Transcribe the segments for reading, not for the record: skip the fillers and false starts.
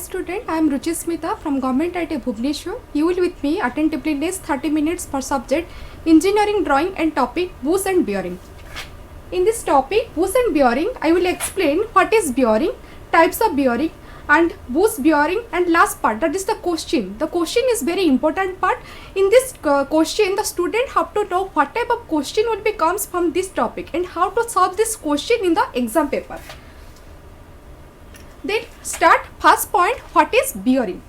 student, I am Ruchi Smita from Government IT Bhubaneswar. You will with me attentively next 30 minutes per subject Engineering Drawing and topic Bush and Bearing. In this topic Bush and Bearing, I will explain what is bearing, types of bearing and bush bearing, and last part, that is the question. The question is very important part. In this question the student have to know what type of question will be comes from this topic and how to solve this question in the exam paper. Then start first point, what is bearing?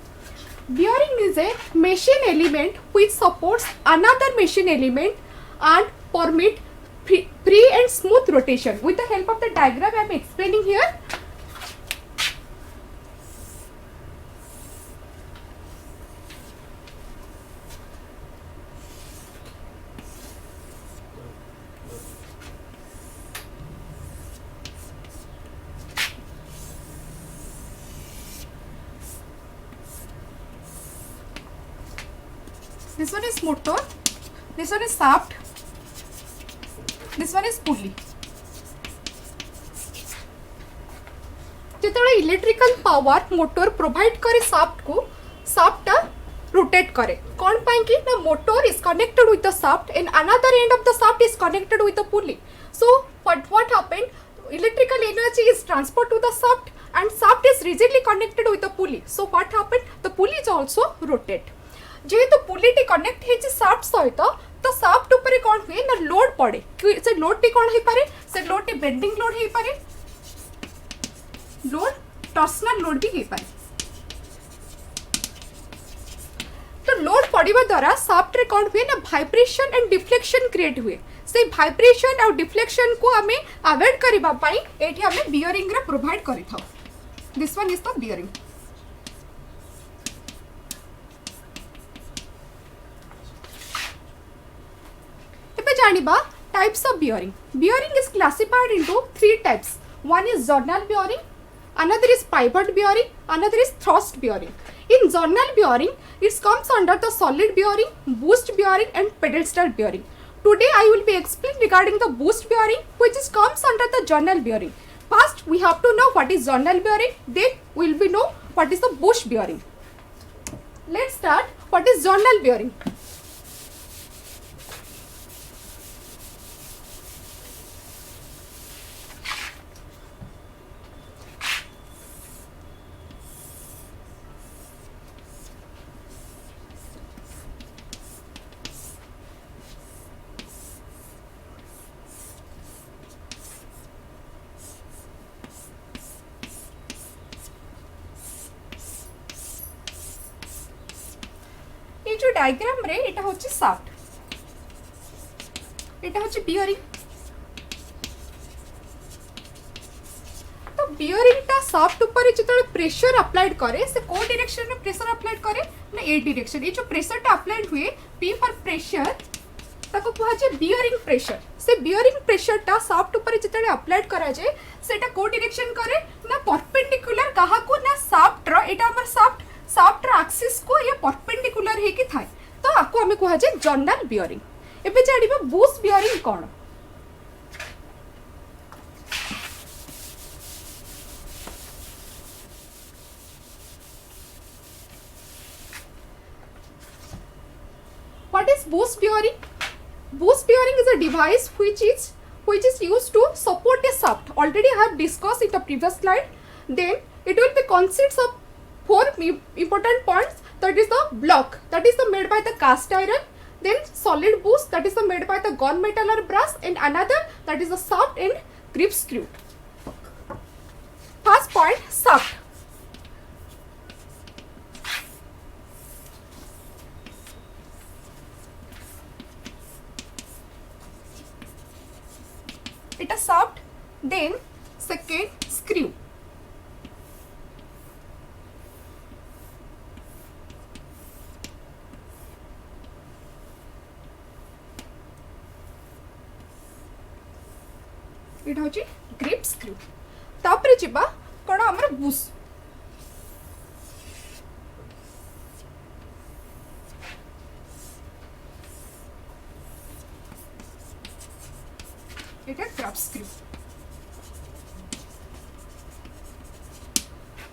Bearing is a machine element which supports another machine element and permit free and smooth rotation. With the help of the diagram I am explaining here. This one is motor, this one is shaft, this one is pulley. जितने electrical power motor provide करे shaft को, shaft rotate करे कौन पाई कि ना motor is connected with the shaft and another end of the shaft is connected with the pulley. So what happened, electrical energy is transferred to the shaft and shaft is rigidly connected with the pulley. So what happened, the pulley is also rotate. जेहेतु पुली T connect हेछि shaft सहित तो shaft ऊपर कोन हुए ना load पड़े. से load T कोन हे पारे, से लोड टी बेंडिंग लोड हे पारे, लोड टॉर्सनल लोड भी हे पारे. तो लोड पड़िबा द्वारा शाफ्ट रे कोन हुए ना वाइब्रेशन एंड डिफ्लेक्शन क्रिएट हुए. से वाइब्रेशन और डिफ्लेक्शन को हमें अवॉइड करबा पई एठी हमें बियरिंग रे प्रोवाइड करि थाउ. This one is the bearing. जानिबा types of bearing. Bearing is classified into 3 types. One is journal bearing, another is pivot bearing, another is thrust bearing. In journal bearing, it comes under the solid bearing, boost bearing and pedestal bearing. Today I will be explaining regarding the boost bearing, which is comes under the journal bearing. First we have to know what is journal bearing, then we will be know what is the boost bearing. Let's start. What is journal bearing? जो diagram रे एटा होची shaft, एटा होची bearing. तो bearing ता shaft ऊपर जेतले pressure applied करे से को डायरेक्शन में प्रेशर अप्लाइड करे ना ए डायरेक्शन. ए जो प्रेशर ता अप्लाइड हुए पी फॉर प्रेशर ताको कुहा जे बियरिंग प्रेशर. से बियरिंग प्रेशर ता शाफ्ट ऊपर जेतले अप्लाइड करा जाय सेटा को डायरेक्शन करे ना परपेंडिकुलर कहा को ना शाफ्ट रो. एटा हमर शाफ्ट एक्सिस को ये परपेंडिकुलर हे कि थाए तो आको हमें कहा जाए जर्नल बियरिंग. एबे जानिबा बुश बियरिंग कोन. What is bush bearing? Bush bearing is a device which is used to support a shaft. Already I have discussed in the previous slide. Then it will be consists of 4 important points. That is the block, that is the made by the cast iron, then solid bush, that is the made by the gun metal or brass, and another that is the shaft and grip screw. First point, shaft. It is shaft. Then second, screw. It होची grip screw. तापरे जिबा कोन हमर Bush. एटा crop screw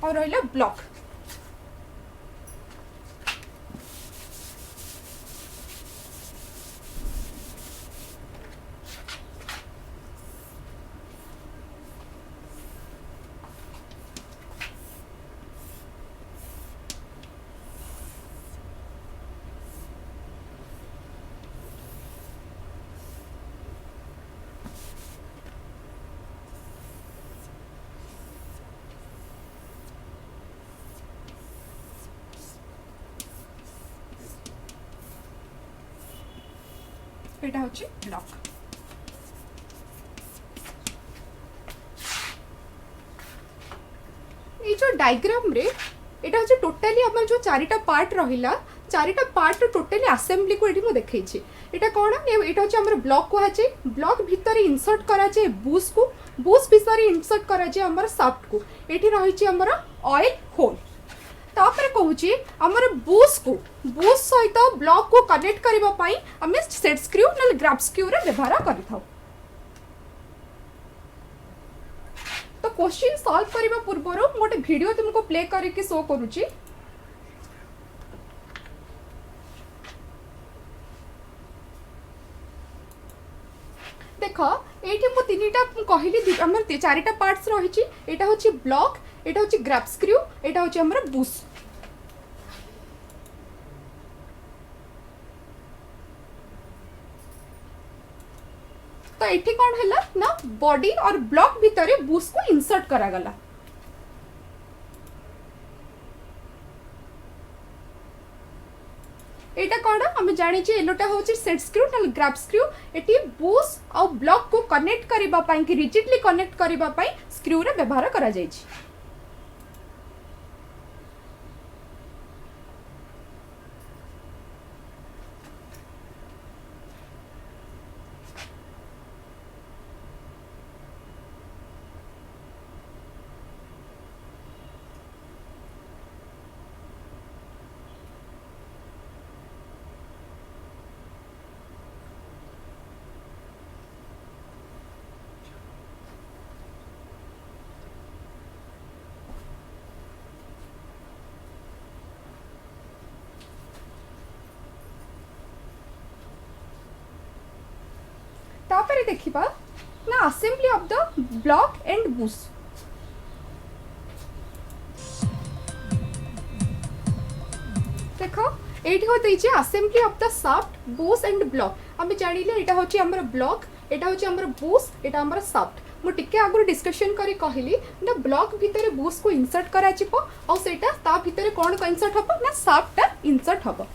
और रहला block. एटा होची block. ये जो diagram रे एटा होची टोटली हमर जो चारिटा पार्ट रहिला, चारिटा पार्ट टोटली असेंबली को एठी मु देखैछि। एटा कोन एटा होची हमर ब्लॉक को हाचे, ब्लॉक भीतर इंसर्ट करा जे बूस को, बूस भीतर इंसर्ट करा जे हमर शाफ्ट को। एठी रहिछि हमर ऑयल होल। तापर कहूची हमर बूस सहित ब्लॉक को कनेक्ट करबा पई हमें सेट स्क्रू नल ग्रैब स्क्रू रे व्यवहार करिथाउ। तो क्वेश्चन सॉल्व करबा पूर्व गोटे वीडियो तुमको प्ले करके शो करूची। देख ये मु तीनटा कहली हमर चारिटा पार्ट्स रही। एटा होची ब्लॉक, एटा होची ग्रैब स्क्रू, एटा होची हमर बूस। तो एठी कौन हैला ना बॉडी और ब्लॉक भितर बूस को इंसर्ट करा गला। एटा कौन हम जानी जे एलोटा होची सेट स्क्रू नल ग्रैब स्क्रू। एटी बूस और ब्लॉक को कनेक्ट करबा पई कि रिजिडली कनेक्ट करबा पई स्क्रू रे व्यवहार करा जाय छी। तापर देखिबा ना assembly of the block and bush. देखो एठी होते जे assembly of the shaft bush and block. हम जानिले एटा होची हमर ब्लॉक, एटा होची हमर बूस, एटा हमर शाफ्ट। मु टिके आगु डिस्कशन करी कहली ना ब्लॉक भीतर बूस को इंसर्ट करा जिवो और सेटा ता भीतर कोन को इंसर्ट हबो ना शाफ्ट ता इंसर्ट हबो।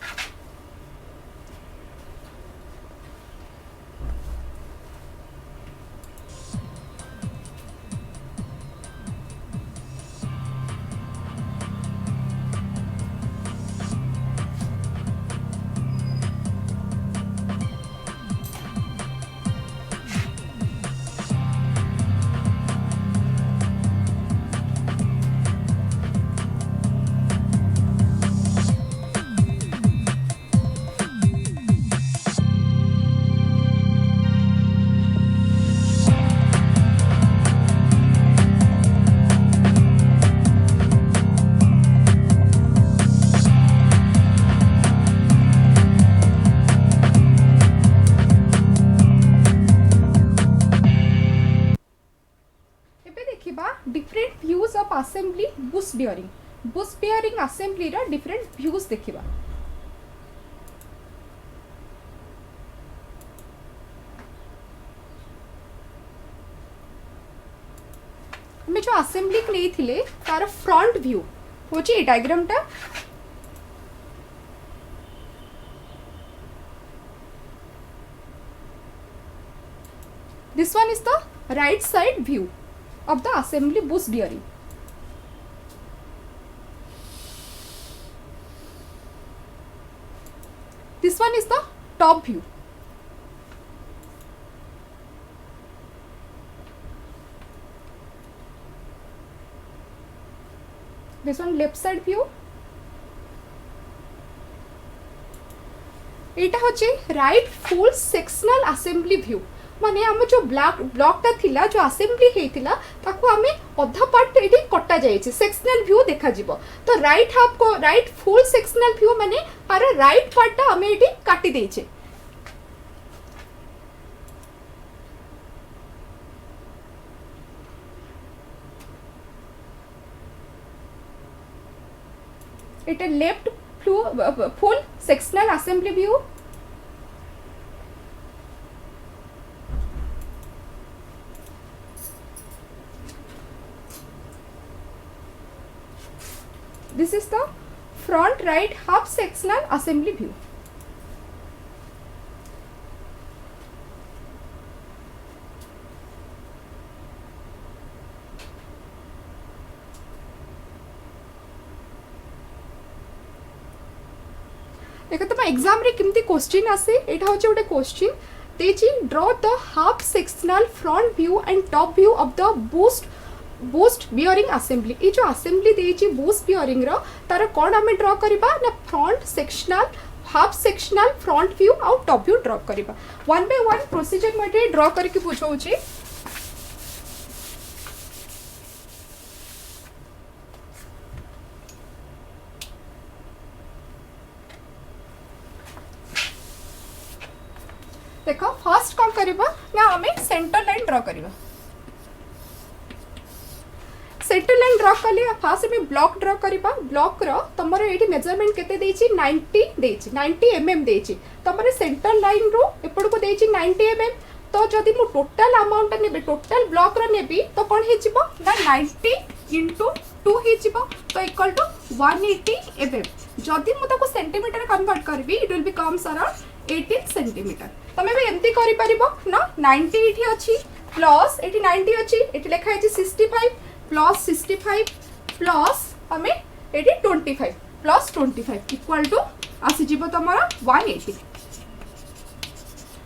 Different views of assembly Bush bearing assembly रा डिफरेंट व्यूज देखिबा। हमें जो असेंबली नहीं थिले तार फ्रंट व्यू होची ए डायग्राम टा। This one is the right side view of the assembly bush bearing. This one is the top view. This one left side view. एटा होची right full sectional assembly view। माने हम जो block ता थिला जो assembly हेतिला ताको हमें अधा पार्ट एठी कटा जाय छै, सेक्शनल व्यू देखा जिवो। तो राइट हाफ को राइट फुल सेक्शनल व्यू माने आर राइट पार्ट ता हमें एठी काटी देय छै। एटा left full sectional assembly view. This is the front right half sectional assembly view. देखो तुम एग्जाम रे किमती क्वेश्चन आसे एटा होचे गोटे क्वेश्चन देची draw the half sectional front view and top view of the bush bearing assembly ये जो असेंबली देची बूस्ट बियरिंग रो तार कोन हमें ड्रॉ करबा ना front sectional half sectional front view और टॉप व्यू ड्रॉ करबा वन बाय वन प्रोसीजर मटे ड्रॉ करके बुझाउची देखो फर्स्ट कौन करबा ना हमें सेंटर लाइन ड्रॉ करबा सेंटर लाइन ड्रॉ कले फास्ट में ब्लॉक ड्रॉ करबा ब्लॉक रो तमरो एठी मेजरमेंट केते देछि 90 देछि 90 mm देछि तमरे सेंटर लाइन रो एपड़ को देछि 90 mm तो जदि मु टोटल अमाउंट नेबे टोटल ब्लॉक रो नेबी तो कोन हे जिवो ना 90 * 2 हे जिवो तो इक्वल टू 180 mm जदि मु ताको सेंटीमीटर कन्वर्ट करबी it will becomes around 18 centimetre तमे भी एमती करि परिबो ना 90 इठी अछि प्लस एठी 90 अछि एठी लेखा अछि 65 प्लस 65 प्लस हमें एठी 25 प्लस 25 इक्वल टू आसी जीवो तमरा 180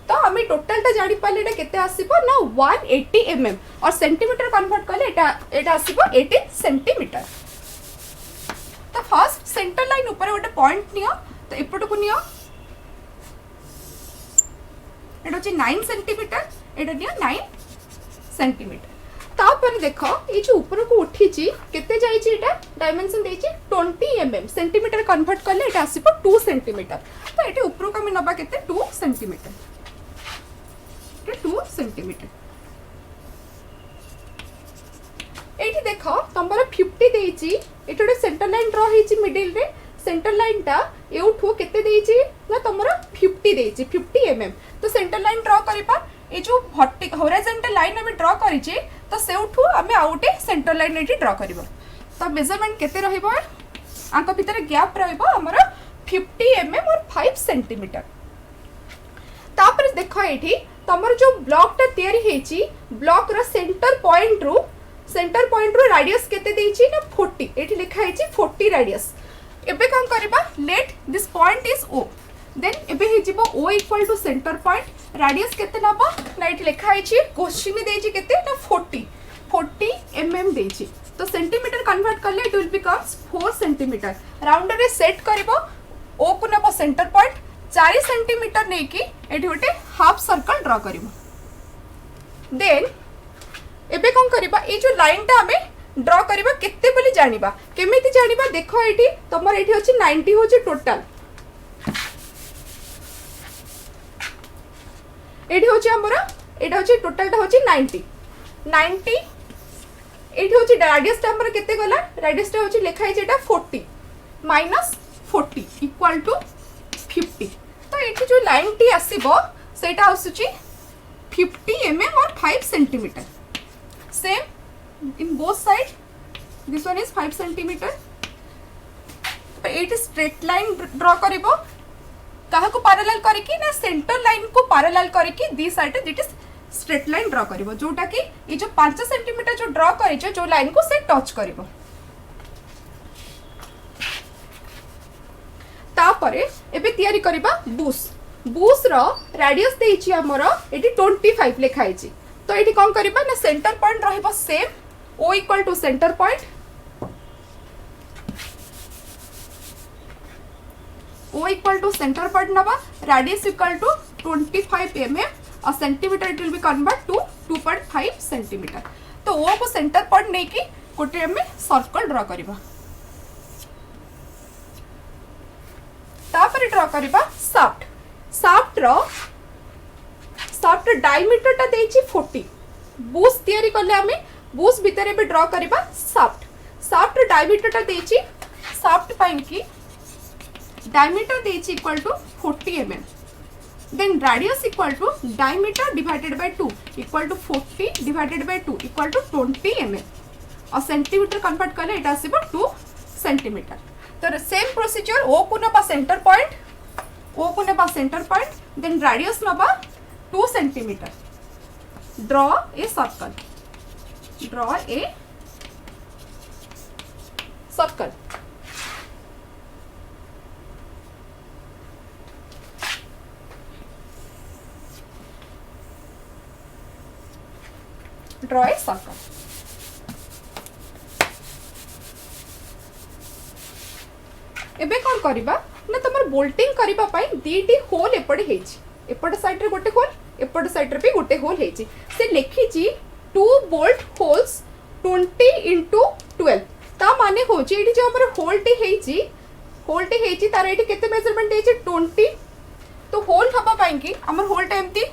तो हमें टोटल टा जानि पाले एटा केते आसीबो ना 180 mm और सेंटीमीटर कन्वर्ट करले एटा आसीबो 18 सेंटीमीटर तो फर्स्ट सेंटर लाइन ऊपर गोटे पॉइंट नियो तो एपट को नियो एटा होची 9 सेंटीमीटर एटा नियो 9 सेंटीमीटर तापर देखो ये जो ऊपर को उठी ची केते जाई ची एटा डायमेंशन देई ची 20 mm सेंटीमीटर कन्वर्ट करले एटा आसीबो 2 सेंटीमीटर तो एटे ऊपर को हम नबा केते 2 सेंटीमीटर 2 सेंटीमीटर एठी देखो तंबर 50 देई ची एटोडे सेंटर लाइन ड्रॉ हेई ची मिडिल रे सेंटर लाइन टा एउठो केते देई ची ना तंबर 50 देई ची 50 mm तो सेंटर लाइन ड्रॉ करिपा ए जो हॉरिजॉन्टल लाइन हम ड्रॉ करिचे तो सेउठू हमें आउटे सेंटर लाइन एठी ड्रॉ करबो तो मेजरमेंट केते रहइबो आंक भीतर गैप रहइबो हमर 50 mm और 5 सेंटीमीटर तापर देखो एठी तमर जो ब्लॉक टा तयारी हेची ब्लॉक रो सेंटर पॉइंट रो रेडियस केते देइची ना 40 एठी लिखा हेची 40 रेडियस एबे कोन करबा let this point is O then एबे हे जिवो o equal to centre point radius केते नबा ना एठी लिखा हेची क्वेश्चन देइची केते ना 40 mm देइची तो सेंटीमीटर कन्वर्ट करले it will becomes 4 centimetre round रे सेट करबो o को नबो सेंटर पॉइंट 4 सेंटीमीटर नै कि एठी होटे हाफ सर्कल ड्रॉ करबो देन एबे कोन करबा ए जो लाइन टा हमें ड्रॉ करबा केते बोली जानिबा केमिति जानिबा देखो एठी तमर एठी होची 90 होची टोटल एठी होची हमरा एटा होची टोटल टा होची 90 एठी होची रेडियस टा हमरा केते गला रेडियस टा होची लेखा हेची एटा 40 माइनस 40 इक्वल टू 50 तो एठी जो लाइन टी आसीबो सेटा आसुची 50 mm और 5 centimetre same in both side this one is 5 centimetre तो एठी स्ट्रेट लाइन ड्रॉ करिबो काहा को पैरेलल करिकि ना सेंटर लाइन को पैरेलल करिकि the side that is straight line draw करिवो जोटा कि ये जो 5 सेंटीमीटर जो ड्रॉ करिछो जो लाइन को से टच करिवो तापरे एबे तयारी करिबा बूस रो रेडियस देइछि हमरो एटी 25 लिखाइछि तो एटी कोन करिबा ना सेंटर पॉइंट रहइबो same o equal to centre point o equal to centre point नबा रेडियस इक्वल टू 25 mm और centimetre it will be convert to 2.5 centimetre तो o को सेंटर पॉइंट नै कि कोटे हमें सर्कल ड्रॉ करिबा तापर ड्रॉ करिबा शाफ्ट डायमीटर ता देछि 40 बूस तयारी करले हमें बूस भीतर भी ड्रॉ करिबा शाफ्ट डायमीटर ता देछि शाफ्ट पाइन की डायमीटर देछि equal to 40 mm then radius equal to diameter divided by 2 equal to 40 divided by 2 equal to 20 mm और सेंटीमीटर कन्वर्ट करले एटा आसीबो 2 सेंटीमीटर तो सेम प्रोसीजर o को नबा सेंटर पॉइंट देन रेडियस नबा 2 centimetre draw a circle draw a circle. एबे कौन करिबा ना तुमर बोल्टिंग करिबा पई दीटी होल एपटे हेछि, एपटे साइड रे गोटे होल, एपटे साइड रे भी गोटे होल हेछि। से लिखि जी 2 बोल्ट होल्स 20 into 12 ता माने होछि एठी जो हमर होल टी हेछि तार एठी केते मेजरमेंट हेछि 20। तो होल हबा पई कि हमर होल टा एम्ति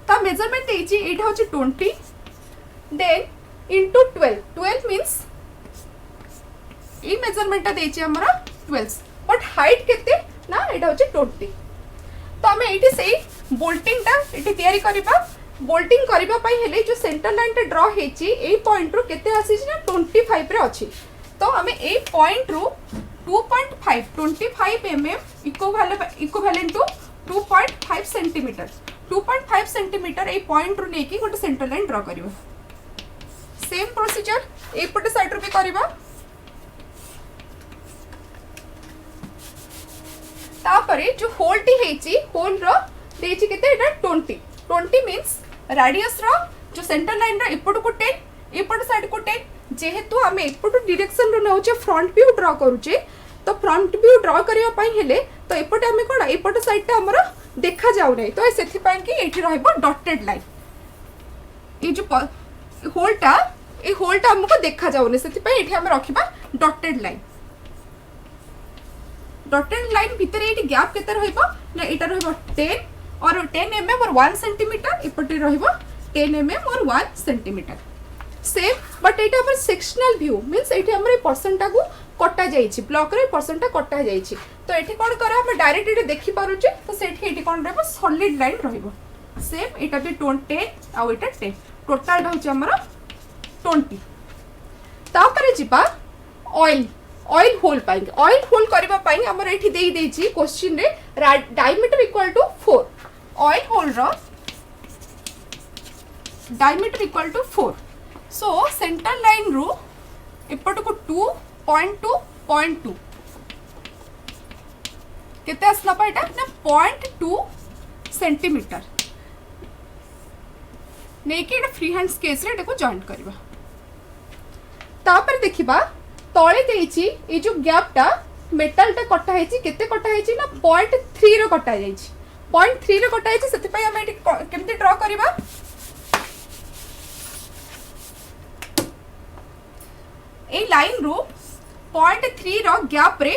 ता मेजरमेंट हेछि एटा होछि 20 देन into 12 मींस ई मेजरमेंट ता देछि हमरा 12 बट हाइट केते ना एटा होछि 20। तो हमें एठी सेही बोल्टिंग टा एठी तयारी करबा। बोल्टिंग करबा पई हेले जो सेंटर लाइन टे ड्रॉ हेछि एई पॉइंट रो केते आसीछि ना 25 रे अछि। तो हमें एई पॉइंट रो 2.5 25 mm equivalent to 2.5 centimetre 2.5 centimetre एई पॉइंट रो नेकी गोटे सेंटर लाइन ड्रॉ करबा। सेम प्रोसीजर एपटे साइड रो भी करबा। तापरे जो होल टी हेछि होल रो देछि केते एटा 20 मींस रेडियस रो जो सेंटर लाइन रो एपटो को 10 एपट साइड को 10 जेहेतु हमें एपटो डायरेक्शन रो नउचे फ्रंट व्यू ड्रॉ करूचे। तो फ्रंट व्यू ड्रॉ करिया पई हेले तो एपटे हमें कोन एपट साइड टा हमरो देखा जाउ नै। तो सेथि पई कि एठी रहइबो डॉटेड लाइन। ए जो होल टा हमको देखा जाउ नै सेथि पई एठी हम रखिबा डॉटेड लाइन। डॉटेड लाइन भीतर एठी गैप केते रहइबो ना एटा रहइबो 10 और 10 mm और 1 सेंटीमीटर एपटे रहइबो 10 mm और 1 सेंटीमीटर। सेम बट एटा हमर सेक्शनल व्यू मींस एठी हमर पर्सन टा को कटा जाईछि ब्लॉक रे पर्सन टा कटा जाईछि। तो एठी कोन करा हम डायरेक्ट एठी देखि पारुचे। तो सेठी एठी कोन रहइबो सॉलिड लाइन रहइबो। सेम एटा भी 10 आ एटा 10 टोटल रहउछि हमर 20। तापरे जिबा ऑयल होल पाएंगे। ऑयल होल करबा पाई हमर एठी देई देछि क्वेश्चन रे diameter equal to 4 oil hole रो diameter equal to 4। So centre line रो एपट को 2.2 केते असला पा एटा ना 0.2 सेंटीमीटर नेकी एटा फ्री हैंड स्केच रे एटा को जॉइंट करबा। तापर देखिबा तळे देछि ए जो गैप टा मेटल टा कटा हेछि केते कटा हेछि ना 0.3 रो कटा जाइछि 0.3 रो कटा हेछि। सेति पई हम एटी केमति ड्रॉ करबा ए लाइन रो 0.3 रो गैप रे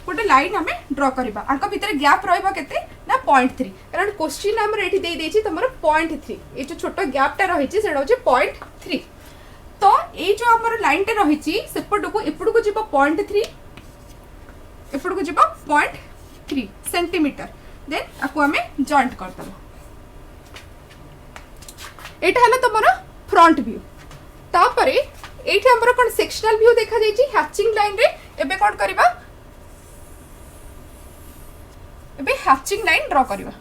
गोटे लाइन हमें ड्रॉ करबा। आंका भीतर गैप रहइबा केते ना 0.3 कारण क्वेश्चन हमर एठी देई देछि तमर 0.3 ए जो छोटो गैप टा रहिछि सेडा होछि 0.3। तो ए जो हमर लाइन टा रहिछि सेपटो को एपडो को जिबा 0.3 एपडो को जिबा 0.3 सेंटीमीटर देन आको हमें जॉइंट कर दबो। एटा हला तमर फ्रंट व्यू। तापरे एठी हमर कोन सेक्शनल व्यू देखा जाइछि हैचिंग लाइन रे। एबे कोन करबा एबे हैचिंग लाइन ड्रॉ करबा।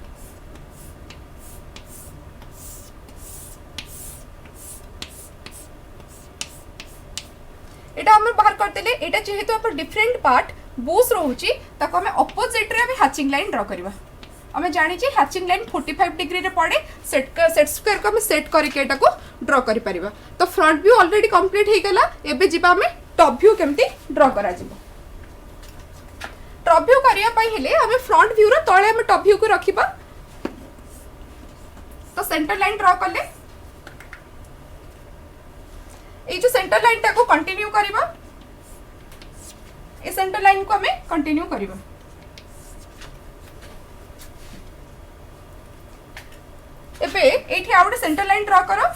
एटा हम बाहर करतेले एटा जेहेतु अपन डिफरेंट पार्ट बोस रहउची ताको हमें ऑपोजिट रे हमें हैचिंग लाइन ड्रॉ करबा। हमें जानि छी हैचिंग लाइन 45 डिग्री रे पड़े सेट स्क्वायर को हमें सेट करके एटा को ड्रॉ करि परिबा। तो फ्रंट व्यू ऑलरेडी कंप्लीट हे गला। एबे जिबा हमें टॉप व्यू केमती ड्रॉ करा जिवो। टॉप व्यू करिया पई हेले हमें फ्रंट व्यू रो तळे हमें टॉप व्यू को रखिबा। तो सेंटर लाइन ड्रॉ करले ए जो सेंटर लाइन टा को कंटिन्यू करिबा। ए सेंटर लाइन को हमें कंटिन्यू करिबा। एबे एठी आउट सेंटर लाइन ड्रॉ करो।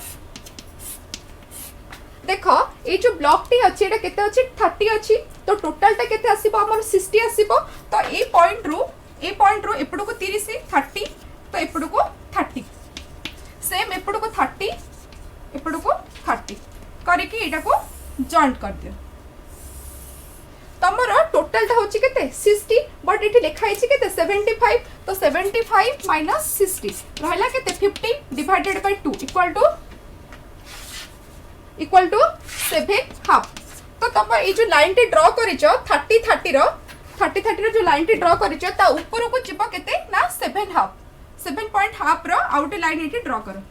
देखो ए जो ब्लॉक टी अछि एटा केते अछि 30 अछि। तो टोटल टा केते आसीबो हमर 60 आसीबो। तो ए पॉइंट रो एपडो को 30 30 तो एपडो को 30 सेम एपडो को 30 एपडो को 30 करके एटा को जॉइंट कर दियो। तमरो टोटल टा होची केते 60 बट एठी लिखा हिची केते 75। तो 75 माइनस 60 रहला केते 50 divided by 2 equal to 7 half. तो तब ए जो लाइन टे ड्रॉ करिचो 30 30 रो 30 30 जो लाइन टी ड्रॉ करिछ ता ऊपर को जिवो केते ना 7.5 रो आउट लाइन एठी ड्रॉ करो।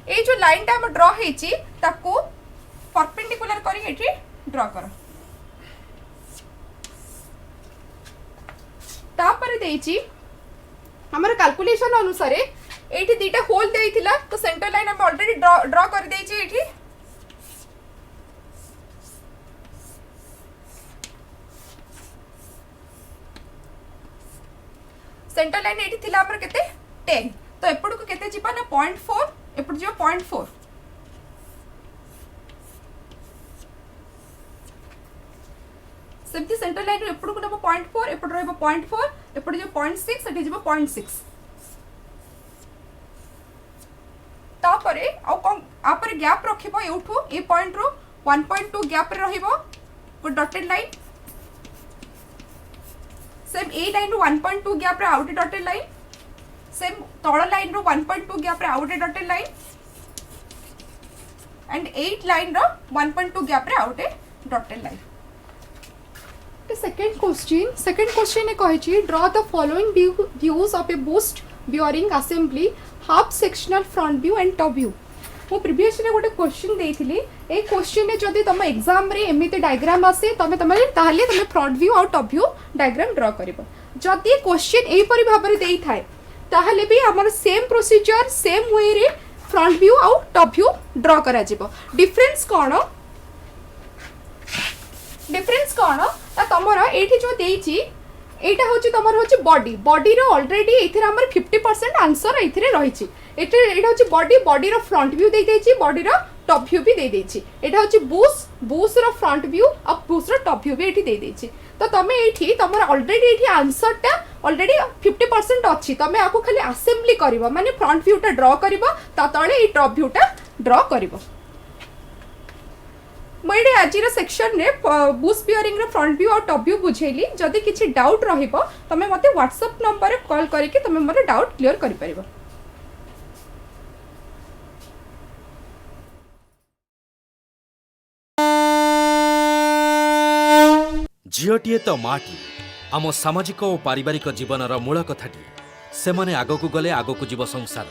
ए जो लाइन टा हम ड्रॉ हेची ताको परपेंडिकुलर करी एठी ड्रॉ करो। तापर देइची हमर कैलकुलेशन अनुसार एठी दीटा होल देइथिला तो सेंटर लाइन हम ऑलरेडी ड्रॉ कर देइची एठी। सेंटर लाइन एठी थिला हमर केते 10 तो एपड को केते जिबा ना 0.4 एपड जो 0.4 सेमती सेंटर लाइन एपड को नबो 0.4 एपड रहबो 0.4 एपड जो 0.6 एठी जिबो 0.6 तापरे आ कोन आपर गैप रखिबो एउठो ए पॉइंट रो 1.2 गैप रे रहिबो को डॉटेड लाइन सेम ए लाइन रो 1.2 गैप रे आउट डॉटेड लाइन सेम तळ लाइन रो 1.2 गैप रे out dotted line and 8 line रो 1.2 गैप रे out dotted line. Second question ने कहिछि draw the following views of a bush bearing assembly half sectional front view and top view. मु previous रे गोटे क्वेश्चन देइथिली ए question ने जदी तुम एग्जाम रे एमिते डायग्राम आसे तमे ताहले तुम फ्रंट व्यू और टॉप व्यू डायग्राम ड्रॉ करिवो। जदी क्वेश्चन एई परि भाबरे देई थाए ताहले भी हमर सेम प्रोसीजर सेम वे रे फ्रंट व्यू और टॉप व्यू ड्रॉ करा जिवो। डिफरेंस कोन ता तमरा एठी जो देइची एटा होची तमर होची बॉडी रो ऑलरेडी एथिरे हमर 50% आंसर एथिरे रहिची। एटा होची बॉडी रो फ्रंट व्यू दे देइची बॉडी रो टॉप व्यू भी दे देइची। एटा होची बूस रो फ्रंट व्यू और बूस रो टॉप व्यू भी एठी दे देइची। तो तमे एठी तमर ऑलरेडी एठी आंसर टा ऑलरेडी 50% अछि तमे आको खाली असेंबली करिवो माने फ्रंट व्यू टा ड्रॉ करिवो ता तळे ए टॉप व्यू टा ड्रॉ करिवो। मैं आज सेक्शन ने बूस्ट बियरिंग फ्रंट व्यू और टॉप व्यू बुझेली। जदि किसी डाउट रहिबो तमे मते व्हाट्सएप नंबर कॉल करके तमे मोर डाउट क्लियर करि परिबो। झीटीए तो माटी आम सामाजिक और पारिवारिक जीवनर मूल कथाटी से माने आगकू गले आगकू जीव संसार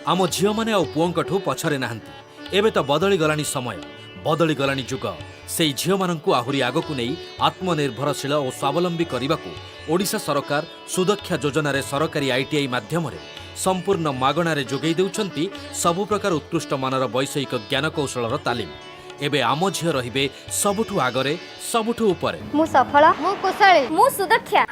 आम झील मैंने आ पुओंकठू पछरे नाहंती। एबे तो बदली गलानी समय बदली गलानी जुग से झील माननकू आहुरी आगकू नहीं आत्मनिर्भरशील और स्वावलंबी करने ओडिशा सरकार सुदक्षा योजना रे सरकारी आईटीआई माध्यम संपूर्ण मागणारे जोगई देउछंती सबु प्रकार उत्कृष्ट मानर वैषयिक ज्ञान कौशलर तालीम। एबे आम झील रहिबे सबुठू आगरे सबुठू उपरे। मु सफल मु कुशली मु सुदक्षा।